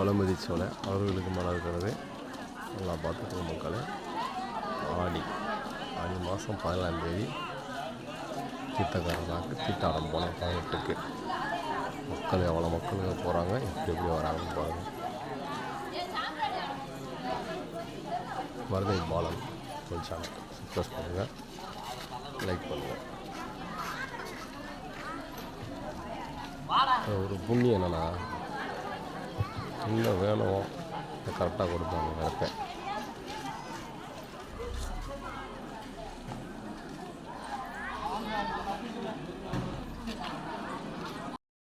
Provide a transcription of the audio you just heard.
வளமதி சோலை அவர்களுக்கு மேலே இருக்கிறது. நல்லா பார்த்துக்கோங்க மக்களே. ஆடி மாதம் 17ஆம் தேதி தீர்த்தக்காரனாக்கு தீர்த்தாடம் போனேன் 18க்கு. மக்கள் எவ்வளோ மக்களுங்க போகிறாங்க, எப்படி வராங்கன்னு பாருங்கள். மருதை பாலன் சேனல் சப்ஸ்கிரைப் பண்ணுங்கள், லைக் பண்ணுங்கள். ஒரு புண்ணியம் என்னென்னா இன்னும் வேணும் கரெக்டாக கொடுப்பாங்க நினைப்பேன்.